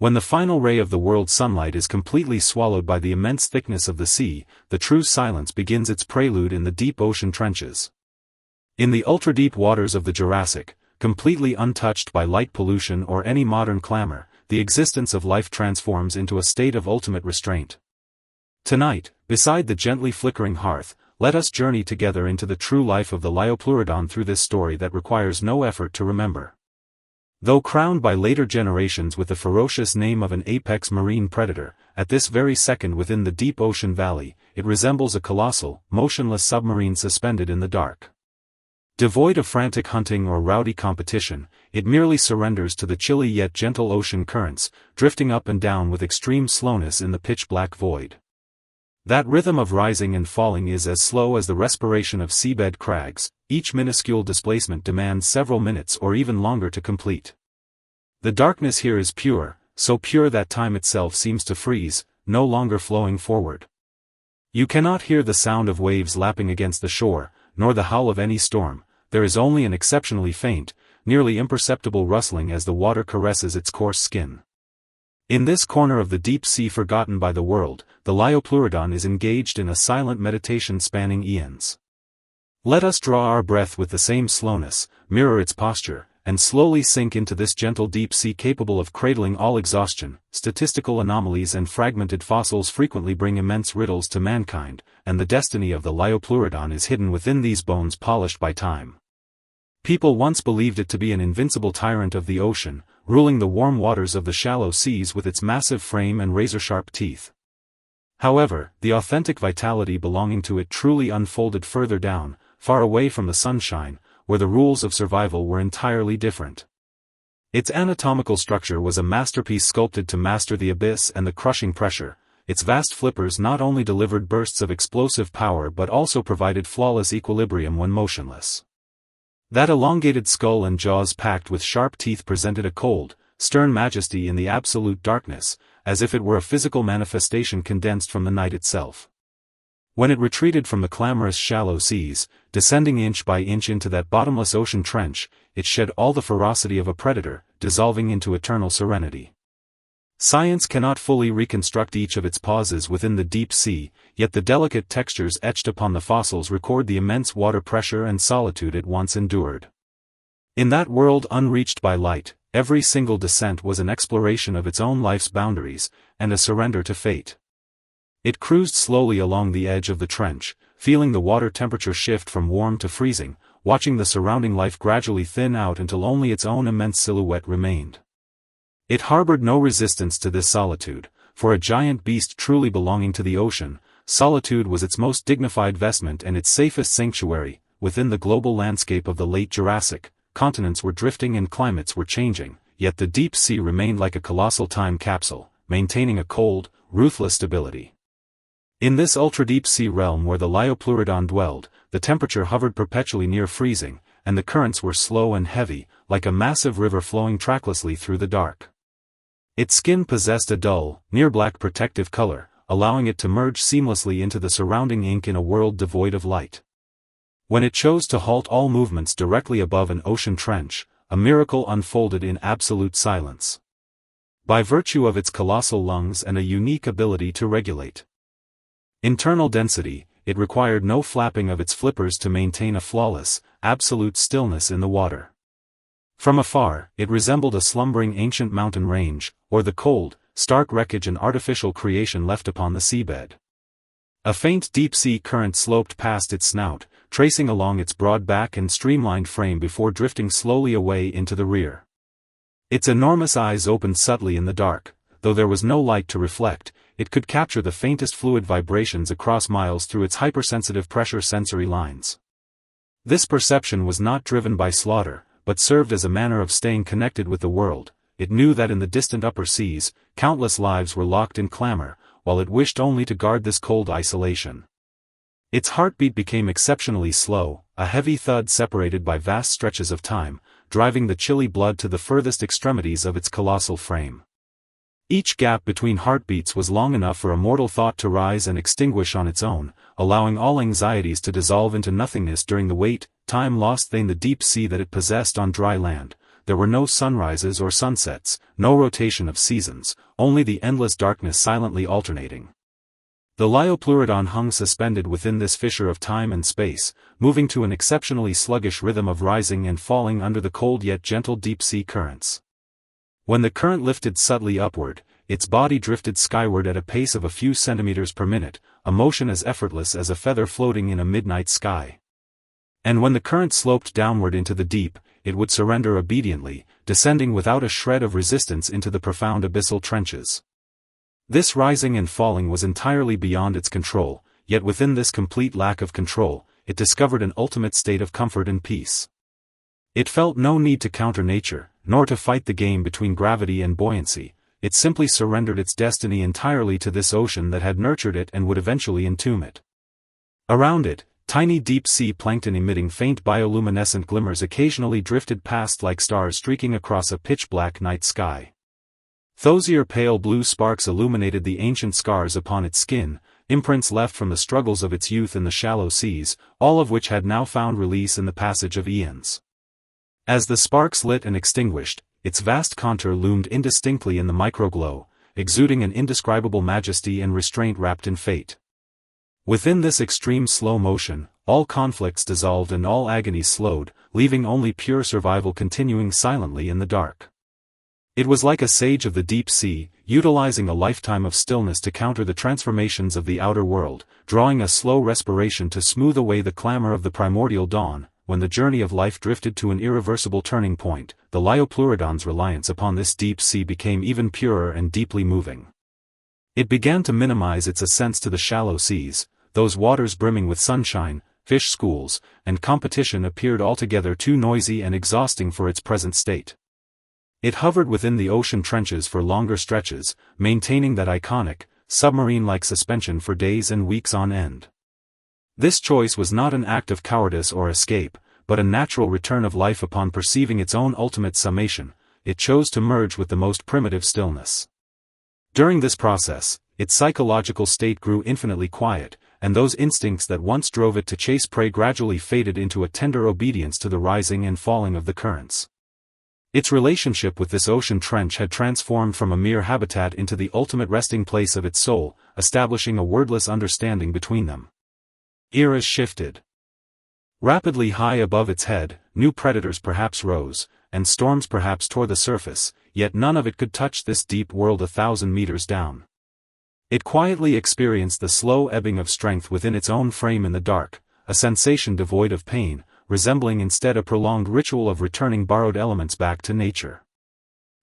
When the final ray of the world's sunlight is completely swallowed by the immense thickness of the sea, the true silence begins its prelude in the deep ocean trenches. In the ultra-deep waters of the Jurassic, completely untouched by light pollution or any modern clamor, the existence of life transforms into a state of ultimate restraint. Tonight, beside the gently flickering hearth, let us journey together into the true life of the Liopleurodon through this story that requires no effort to remember. Though crowned by later generations with the ferocious name of an apex marine predator, at this very second within the deep ocean valley, it resembles a colossal, motionless submarine suspended in the dark. Devoid of frantic hunting or rowdy competition, it merely surrenders to the chilly yet gentle ocean currents, drifting up and down with extreme slowness in the pitch-black void. That rhythm of rising and falling is as slow as the respiration of seabed crags. Each minuscule displacement demands several minutes or even longer to complete. The darkness here is pure, so pure that time itself seems to freeze, no longer flowing forward. You cannot hear the sound of waves lapping against the shore, nor the howl of any storm. There is only an exceptionally faint, nearly imperceptible rustling as the water caresses its coarse skin. In this corner of the deep sea forgotten by the world, the Liopleurodon is engaged in a silent meditation spanning eons. Let us draw our breath with the same slowness, mirror its posture, and slowly sink into this gentle deep sea capable of cradling all exhaustion. Statistical anomalies and fragmented fossils frequently bring immense riddles to mankind, and the destiny of the Liopleurodon is hidden within these bones polished by time. People once believed it to be an invincible tyrant of the ocean, ruling the warm waters of the shallow seas with its massive frame and razor-sharp teeth. However, the authentic vitality belonging to it truly unfolded further down, far away from the sunshine, where the rules of survival were entirely different. Its anatomical structure was a masterpiece sculpted to master the abyss and the crushing pressure. Its vast flippers not only delivered bursts of explosive power but also provided flawless equilibrium when motionless. That elongated skull and jaws packed with sharp teeth presented a cold, stern majesty in the absolute darkness, as if it were a physical manifestation condensed from the night itself. When it retreated from the clamorous shallow seas, descending inch by inch into that bottomless ocean trench, it shed all the ferocity of a predator, dissolving into eternal serenity. Science cannot fully reconstruct each of its pauses within the deep sea, yet the delicate textures etched upon the fossils record the immense water pressure and solitude it once endured. In that world unreached by light, every single descent was an exploration of its own life's boundaries, and a surrender to fate. It cruised slowly along the edge of the trench, feeling the water temperature shift from warm to freezing, watching the surrounding life gradually thin out until only its own immense silhouette remained. It harbored no resistance to this solitude. For a giant beast truly belonging to the ocean, solitude was its most dignified vestment and its safest sanctuary. Within the global landscape of the late Jurassic, continents were drifting and climates were changing, yet the deep sea remained like a colossal time capsule, maintaining a cold, ruthless stability. In this ultra-deep sea realm where the Liopleurodon dwelled, the temperature hovered perpetually near freezing, and the currents were slow and heavy, like a massive river flowing tracklessly through the dark. Its skin possessed a dull, near-black protective color, allowing it to merge seamlessly into the surrounding ink in a world devoid of light. When it chose to halt all movements directly above an ocean trench, a miracle unfolded in absolute silence. By virtue of its colossal lungs and a unique ability to regulate internal density, it required no flapping of its flippers to maintain a flawless, absolute stillness in the water. From afar, it resembled a slumbering ancient mountain range, or the cold, stark wreckage an artificial creation left upon the seabed. A faint deep-sea current sloped past its snout, tracing along its broad back and streamlined frame before drifting slowly away into the rear. Its enormous eyes opened subtly in the dark. Though there was no light to reflect, it could capture the faintest fluid vibrations across miles through its hypersensitive pressure sensory lines. This perception was not driven by slaughter, but served as a manner of staying connected with the world. It knew that in the distant upper seas, countless lives were locked in clamor, while it wished only to guard this cold isolation. Its heartbeat became exceptionally slow, a heavy thud separated by vast stretches of time, driving the chilly blood to the furthest extremities of its colossal frame. Each gap between heartbeats was long enough for a mortal thought to rise and extinguish on its own, allowing all anxieties to dissolve into nothingness during the time lost in the deep sea that it possessed on dry land. there were no sunrises or sunsets, no rotation of seasons, only the endless darkness silently alternating. The Liopleurodon hung suspended within this fissure of time and space, moving to an exceptionally sluggish rhythm of rising and falling under the cold yet gentle deep-sea currents. When the current lifted subtly upward, its body drifted skyward at a pace of a few centimeters per minute, a motion as effortless as a feather floating in a midnight sky. And when the current sloped downward into the deep, it would surrender obediently, descending without a shred of resistance into the profound abyssal trenches. This rising and falling was entirely beyond its control, yet within this complete lack of control, it discovered an ultimate state of comfort and peace. It felt no need to counter nature, nor to fight the game between gravity and buoyancy. It simply surrendered its destiny entirely to this ocean that had nurtured it and would eventually entomb it. Around it, tiny deep-sea plankton emitting faint bioluminescent glimmers occasionally drifted past like stars streaking across a pitch-black night sky. Thosier pale blue sparks illuminated the ancient scars upon its skin, imprints left from the struggles of its youth in the shallow seas, all of which had now found release in the passage of eons. As the sparks lit and extinguished, its vast contour loomed indistinctly in the microglow, exuding an indescribable majesty and restraint wrapped in fate. Within this extreme slow motion, all conflicts dissolved and all agonies slowed, leaving only pure survival continuing silently in the dark. It was like a sage of the deep sea, utilizing a lifetime of stillness to counter the transformations of the outer world, drawing a slow respiration to smooth away the clamor of the primordial dawn. When the journey of life drifted to an irreversible turning point, the Liopleurodon's reliance upon this deep sea became even purer and deeply moving. It began to minimize its ascents to the shallow seas. Those waters brimming with sunshine, fish schools, and competition appeared altogether too noisy and exhausting for its present state. It hovered within the ocean trenches for longer stretches, maintaining that iconic, submarine-like suspension for days and weeks on end. This choice was not an act of cowardice or escape, but a natural return of life upon perceiving its own ultimate summation. It chose to merge with the most primitive stillness. During this process, its psychological state grew infinitely quiet, and those instincts that once drove it to chase prey gradually faded into a tender obedience to the rising and falling of the currents. Its relationship with this ocean trench had transformed from a mere habitat into the ultimate resting place of its soul, establishing a wordless understanding between them. Eras shifted. Rapidly high above its head, new predators perhaps rose, and storms perhaps tore the surface, yet none of it could touch this deep world 1,000 meters down. It quietly experienced the slow ebbing of strength within its own frame in the dark, a sensation devoid of pain, resembling instead a prolonged ritual of returning borrowed elements back to nature.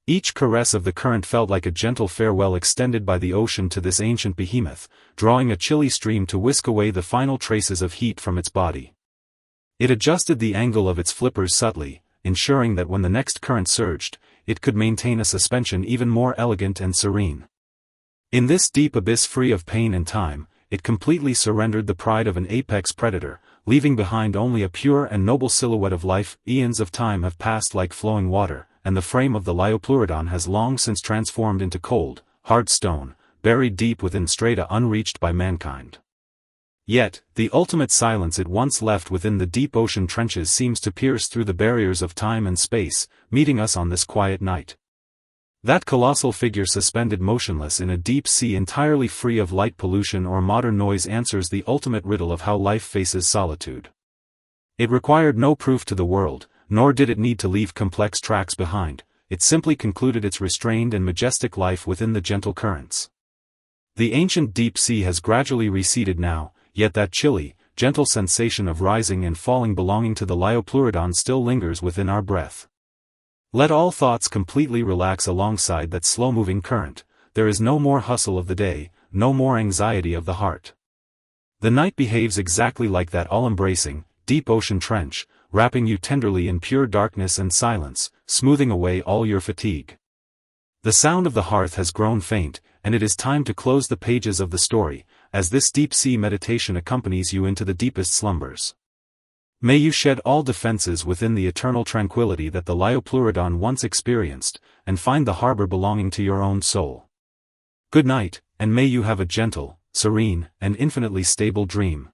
Each caress of the current felt like a gentle farewell extended by the ocean to this ancient behemoth, drawing a chilly stream to whisk away the final traces of heat from its body. It adjusted the angle of its flippers subtly, ensuring that when the next current surged, it could maintain a suspension even more elegant and serene. In this deep abyss free of pain and time, it completely surrendered the pride of an apex predator, leaving behind only a pure and noble silhouette of life. Eons of time have passed like flowing water, and the frame of the Liopleurodon has long since transformed into cold, hard stone, buried deep within strata unreached by mankind. Yet, the ultimate silence it once left within the deep ocean trenches seems to pierce through the barriers of time and space, meeting us on this quiet night. That colossal figure suspended motionless in a deep sea entirely free of light pollution or modern noise answers the ultimate riddle of how life faces solitude. It required no proof to the world, nor did it need to leave complex tracks behind. It simply concluded its restrained and majestic life within the gentle currents. The ancient deep sea has gradually receded now, yet that chilly, gentle sensation of rising and falling belonging to the Liopleurodon still lingers within our breath. Let all thoughts completely relax alongside that slow-moving current. There is no more hustle of the day, no more anxiety of the heart. The night behaves exactly like that all-embracing, deep ocean trench, wrapping you tenderly in pure darkness and silence, smoothing away all your fatigue. The sound of the hearth has grown faint, and it is time to close the pages of the story, as this deep-sea meditation accompanies you into the deepest slumbers. May you shed all defenses within the eternal tranquility that the Liopleurodon once experienced, and find the harbor belonging to your own soul. Good night, and may you have a gentle, serene, and infinitely stable dream.